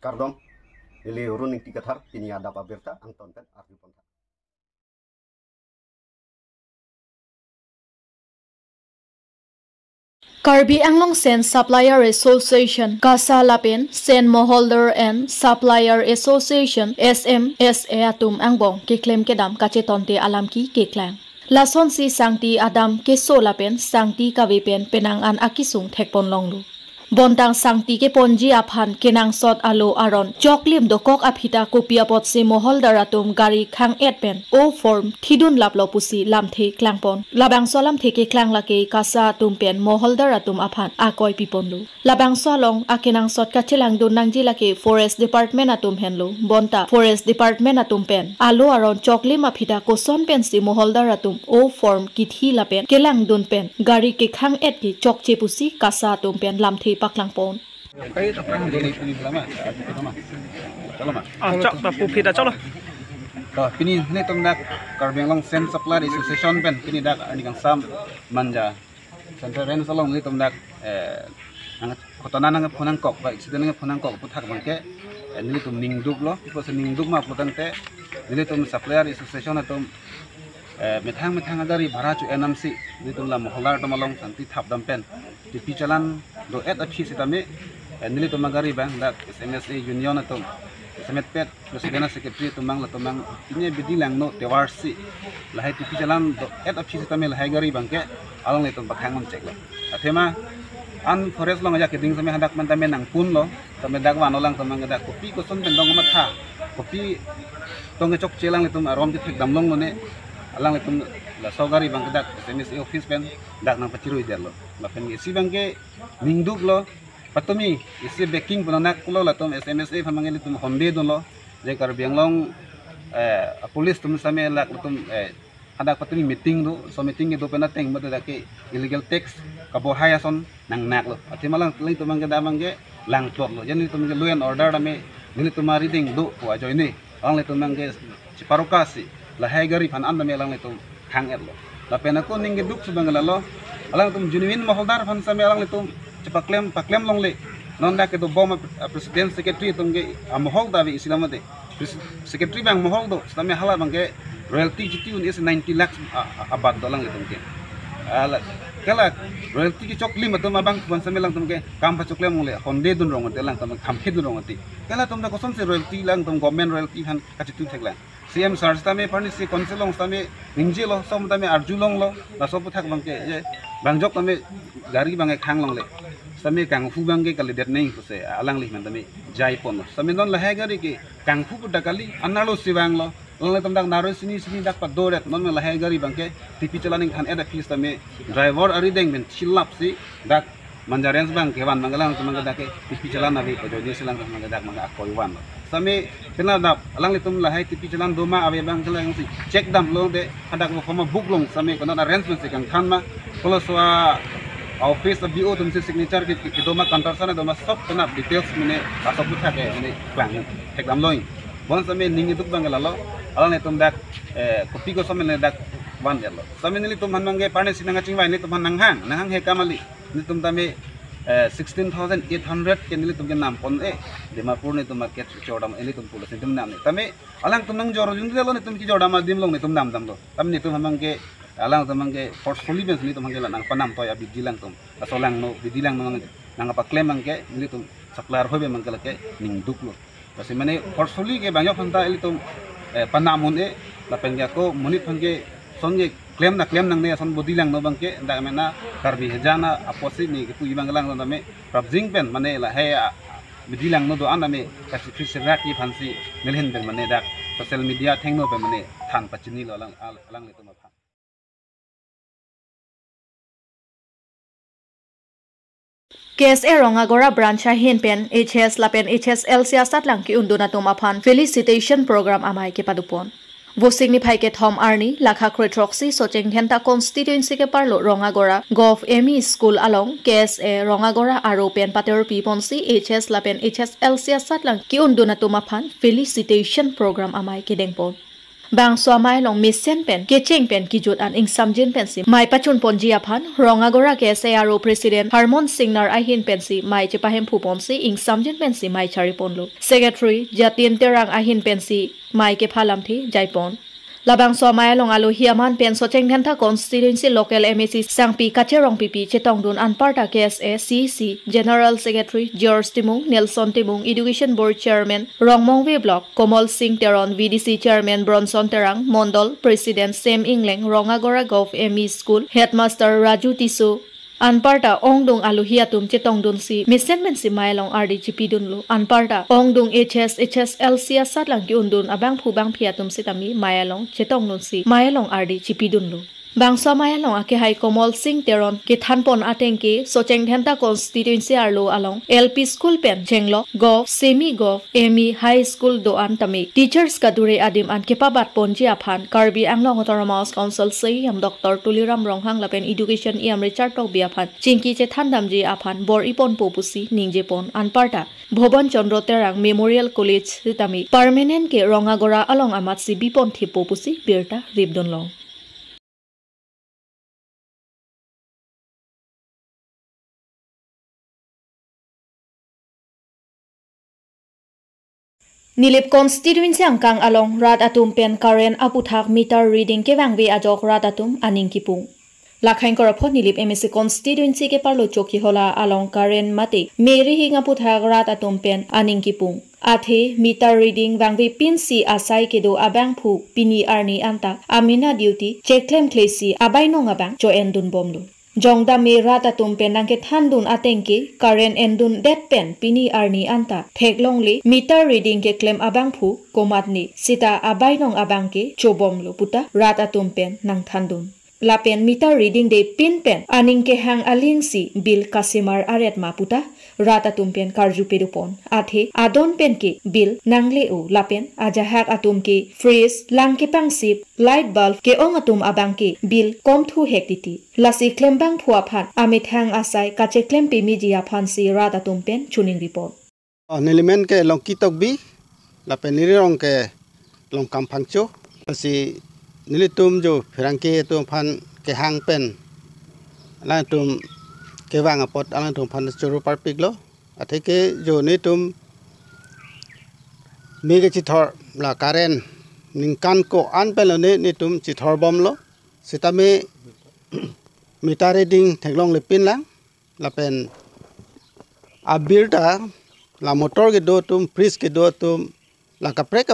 Kardom, ili runing tikathar, tini ada pabirta, ang tonten arti ponta. Karbi Anglong Sen Supplier Association, Kasa Lapin, Sen Moholder and Supplier Association, SMSA Atum Angbong, Kiklem Kedam, Kachetonte Alamki, Kiklang. Lason si Sangti Adam, Keso Lapin, Sangti Kavipen, Penang an Akisung, Tekpon Longlu. Bontang Sangti ke ponji aphan kenang sot alo aron joklim dokok aphita kopia pot se mohol daratum gari khang etpen o form thidun laplo pusi lamthe klangpon labang solam theke klang lake kasa tumpen mohol daratum aphan akoi piponlu labang solong akenang sot kachelang dun nangji lake forest department atum henlo bonta forest department atum pen alo aron joklim aphita ko son pen se mohol daratum o form kithi lapen kelang dun pen gari ke khang et ki chokche pusi kasa tumpen lamthe paklang pon. Cok tapu pita colo. Kini ni tumdak Karbi Anglong Sen Supplier Association pen kini dak ani kang sam manja. Sampai ren salong ni tumdak nang kotana nang phonang kok ba accident nang phonang kok puthak bangke ni tum ningduk lo pos ningduk ma putante ni tum Supplier Association atum methang agari bhara chu NMC ni tum la moholar tamalong santi thap dam pen tipi chalan do et api sitame nili tum agari bang dak SMSA union atum semet pet president secretary tumang la tumang inya bidilang no tewarsi lahai tipi chalan do et api sitame lahai gari bangke along le tum bakhang mon cek lo athema an forest long aja keding same hadak man tame nang pun lo tame dak wan olang tumang dak kopi ko son ben dong ma tha kopi tong chok chelang le tum arom ti thek damlong lo ne alang letum la sogari bang dak SMSA office pen dak nang pachiru iderlo la pen isi bangke ningduk lo patumi isi backing punanak lo la tum SMSA phamangeli tum honde don lo je Karbi Anglong police tum same lak tum adak patumi meeting do so meeting do pena teng mate dake illegal tax kabohaya son nang nak lo atimalang ling tum mangke damangke lang tok lo jeni tum law and order dame nili tum reading do wa joini ang le tum mangke ciparokasi lahai gari pan anda melang itu hang erlo tapi aku ningge duk sebangala lo alang tum genuine maholdar pan same alang itu cepat paklem long le nonda ke do bom president secretary tum ge amohol davi islamate secretary bang mohol do same hala bang ke royalty jitu is 90 lakhs abad dolang itu ke ala kala royalty ki chokli matum abang pan same lang tum ke kam pa choklem le honde dun rong telang tum khamke dun rong ti kala tum da kosom se royalty lang tum government royalty han kachitu theklang CM Sars tame parnisi konselong tame ningjelo som tame arjulong lo la sopu thak bangke je bangjok tame gari bangai khanglong le tame kangfu bangke kali det nei puse alang li man tame jai pon tame don la hai gari ke kangfu puta kali analo siwang lo le tamdak naro sini dak pa doret non la hai gari bangke tipi chalaning khan eda fis tame driver ari deng ben chilap si dak manjarens bang kewan mangalang tamang dake tipi chalan abi ko jodi silang tamang dak manga akoi wan sami kena dap alang litum lahai tipi jalan doma abe bang jalan si cek dam lo de ada ko fama book long sami kono arrangement se kan khan ma kalau soa office BO tum se signature ki doma kantor sana doma sob kena details mene asop utha ke mene klang tek dam loin bon sami ningi duk bang lalo alang litum dak kopi ko sami dak wan lo sami ni litum han mangi parne sinanga chingwai ni tum nang hang he kamali ni tum tame 16,800 ke nili tumke nam pon Dimapur ni tum market chodam eli tum pulas ni tum nam ni tame alang tum nang jor jun lo ni tum ki jodam adim long ni tum nam dam lo tam ni tum hamang ke alang tum ke portfolio bens ni tum hangela nang panam toy abi dilang tum asolang no bidilang no nang apa claim ang ke nili tum supplier hobe mang ke ning duk lo kasi mane portfolio ke banyak hanta eli tum panamun la pengya ko munit hangke songe claim nang ne son bodilang no bangke nda mena Karbi hejana aposi ni ku ibang lang no name prabjing pen mane la he bidilang no do aname kasi fisrak ki phansi nelhen ben mane dak social media thengno pe mane than pachini lo alang le to ma KSA Rongagora branch hinpen HS lapen HSL siasat lang ki unduna tumaphan felicitation program amai ke padupon वो signify के थॉम आर्नी लाखा क्रेट्रॉक्सी सोचेंग धेंता constituency के पार्लो रोंगागोरा गॉफ एमी स्कूल अलोंग KSA रोंगागोरा आरो पेन पातेर पीपॉन्सी HS लापेन HSL सियासत लंग की उन्दुना तुमाफान फेलिसिटेशन प्रोग्राम अमाय के देंगपोन bang so mai long mi sen pen ke cheng pen ki jut an ing samjin pen si mai pachun pon ji aphan rongagora ke SARO president Harmon Singnar a hin pen si mai che pahem phu pon si ing samjin pen si mai chari pon lu secretary Jatin Terang a hin pen si mai ke phalam thi jaipon labang so mai long alu hiaman pen so cheng than tha constituency local MAC sangpi kacherong pp chetong dun an parta KSA CC general secretary George Timung Nelson Timung education board chairman Rongmongwe block Komal Singh Teron VDC chairman Bronson Terang Mondol president Sam Ingleng Rongagora Gov ME school headmaster Raju Tisu Anparta ongdung aluhiatum chetong dun si misenmen si mailong RDGP dun lu anparta ongdung HSLC satlang ki undun abang phubang phiatum sitami mailong chetong dun si mailong RDGP dun lu bangsa mailong ake hai Komal Singh Teron ki thanpon atengki socheng dhenta constituency arlo along LP school pen chenglo gov semi gov ME high school do antami teachers kadure adim an kepabat ponji aphan Karbi Anglong Autonomous Council sayam Dr. Tuliram Ronghang lapen education iam Richard Tok biaphan chingki che thandamji aphan bor ipon popusi ningjepon anparta Bhoban Chandra Terang Memorial College sitami permanent ke Rongagora along amat si bipon thi popusi birta ribdon long Nilip constituency angkang along rat atum pen current aputhak meter reading ke wangwe ajok rat atum aning kipung lakhain korapho nilip MSC constituency ke parlo choki hola along current mate meri hinga puthak rat atum pen aning kipung athe meter reading wangwe pin si asai ke do abang phu pini arni anta amina duty cheklem klesi abainong abang jo endun bomlu Jongda me rata tumpe nangke thandun atengke current endun det pen pini arni anta theklongli meter reading ke claim abang phu komatni sita abainong abangke chobom lo puta rata tumpen nang thandun lapen meter reading de pin pen aning ke hang aling si bil kasimar aret ma puta rata tumpen karju pedupon athe adon pen ke bil nangle o lapen ajahak atum ke freeze lang ke pangsip light bulb ke ong atum abang ke bil kom thu hektiti lasi klembang phua phan amit hang asai kache klem pe mi jia phan si rata tumpen chuning report element ke long kitok bi lapen nirong ke long kampang cho lasi nilitum jo ferangke tum phan ke hang pen la tum ke wang apot ala tum phan churu parpik lo athe ke jo ni tum mi ke chithor la karen ningkan ko an pen lo ni tum chithor bom lo sitame meter reading theklong le pin lang la pen abirta la motor ke do tum freeze ke do tum la kaprek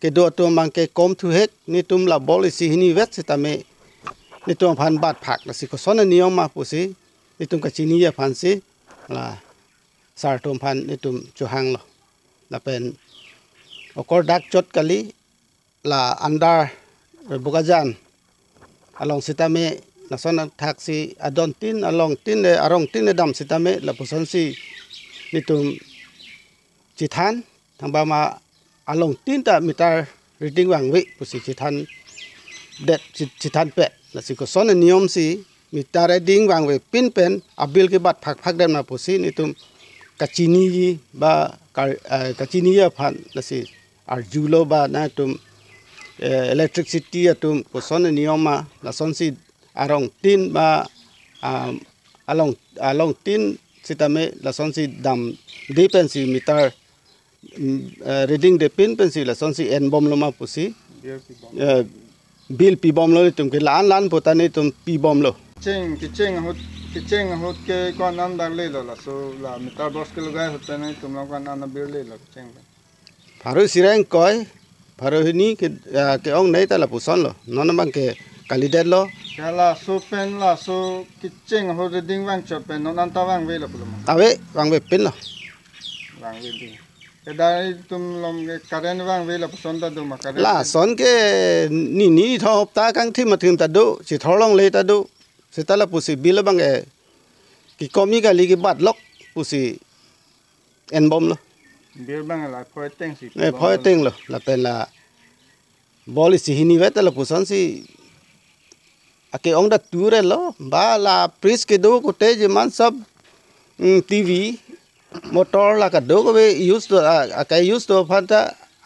ke do tum mang ke kom thu hek ni tum la bol si hini vet sitame ni tum phan bat phak la si ko son niom ma pusi ni tum ka chini ya phan si la sar tum phan ni tum chu hang lo la pen okor dak chot kali la andar bukajan along sitame la son taxi adon tin along tin le arong tin le dam sitame la puson si ni tum chithan thamba ma along tin ta meter reading wang wi pusi chithan det chithan pe la si ko son niom si meter reading wang wi pin pen abil ke bat phak dem na pusi ni tum kachini ba kachini ya phan la si arjulo ba na tum electricity atum ko son niom ma la son si arong tin ba along tin sitame la son si dam depend si meter reading de pin pensi la son si en bom lo ma pusi bil pi bom lo tum ke lan potani tum pi bom lo cheng hot ke kon nam dar le lo la so la meter box ke logai hote nai tum lo kon an bir le lo cheng pharu sirang koi pharu ni ke ong nei ta la puson lo non bang ke kalidet lo kala so pen la so cheng hot reading wang chop pen non an ta wang ve lo pulo awe wang ve pin lo wang ve di kedai tum lom ke karen wang ve lo puson ta do ma karen la son ke ni thop ta kang thim ma thim ta do si thorlong le ta do sitala pusi bil bang e ki komi ka li ki bat lok pusi en bom lo bir bang la phoi teng si phoi teng lo la pen la bol si hini vet la puson si ake ong da ture lo ba la pris ke do ko te je man sab TV motor la ka do ko be use to use to phanta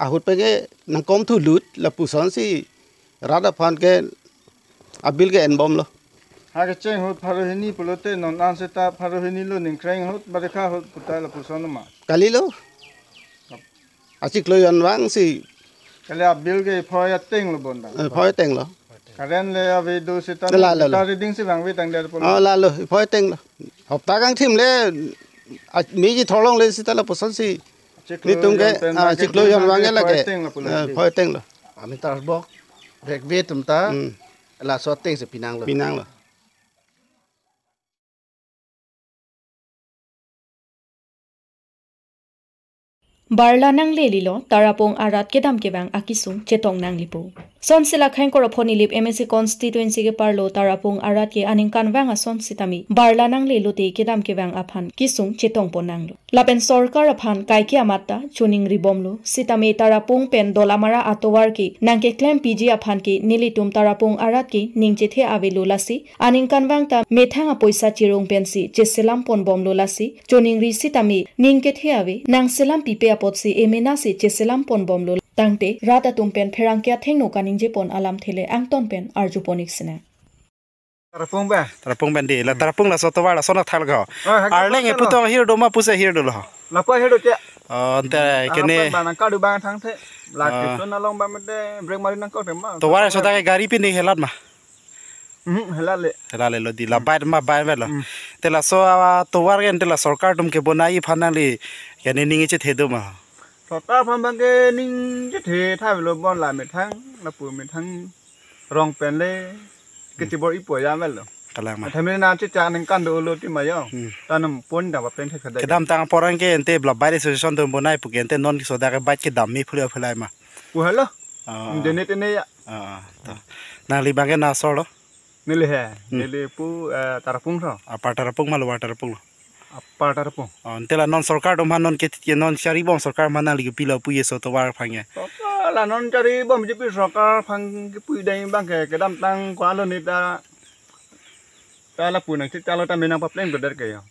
ahut pege nang kom thu lut la puson si rada phan ke abil ke en bom lo Hak ceng hut paru hini pulote non an seta paru hini lo ning kreng hut bareka hut putai la puson ma. kali lo asik lo yan wang si Kali abil ke phoya teng lo bonda. phoi teng lo Karen le ave do seta La. ta reading si bang we tang der polo. la lo phoi teng lo hop ta gang thim le mi ji tholong le si ta la puson si ni tum ke asik lo yan wang la ke phoi teng lo Amintar bok rek ve tum ta la so teng se pinang lo Barla nang lelilo tarapong arat kedam kebang akisung chetong nang lipo. Son sila khain koro phoni lip MSC constituency ke parlo tarapong arat ke aning kanwang ason sitami barla nang lelo te kedam kebang aphan kisung chetong ponang lo. Lapen sorkar aphan kai ke amata chuning ribomlo sitami tarapong pen dolamara atowar ke nang ke claim PG aphan ke nilitum tarapong arat ke ningche the avelo lasi aning kanwang ta methanga poisa chirong pensi cheselam pon bomlo lasi chuning ri sitami ningke the ave nang selam pipe potsi emena si cheselam pon bomlo tangte rata tumpen pherangkya thengno kaning je pon alam thele angton pen arjuponik sine Tarapung bandi la tarapung la soto wala sona thalga arleng e putong hir do ma puse hir do lo La pa hedo che. ante kene Ba nang ka du bang thang the. La ke to na long ba mede break mari nang ko te ma. to wala sota ke gari pin helat ma Helale. helale lo di la bayar ma bayar melo te la so to war gen te la sarkar tum ke bonai phanali kene ningi che thedo ma Sota pham bang ke ning che the tha lo bon la me thang la pu me thang rong pen le ke ti bor ipo ya mel lo. kala ma Thame na che cha nang kan do lo ti ma yo. Tanam pon da ba pen the khada. kedam tang porang ke ente bla bayar association tum bonai pu ke ente non so da ke bat ke dam mi phulai ma Pu hello. Dene tene ya. na li bange na solo Nile he. Nile pu tarapung so. apa tarapung malu tarapung Apa tarapung. ante la non sarkar dum non ke non chari bom sarkar mana li pila pu ye so to war phange Sota la non cari bom je pi sokar phang ke pu dai bang ke dam tang kwa lo ni ta la pu nang che cha lo ta me nang pa pleng ko der ke yo.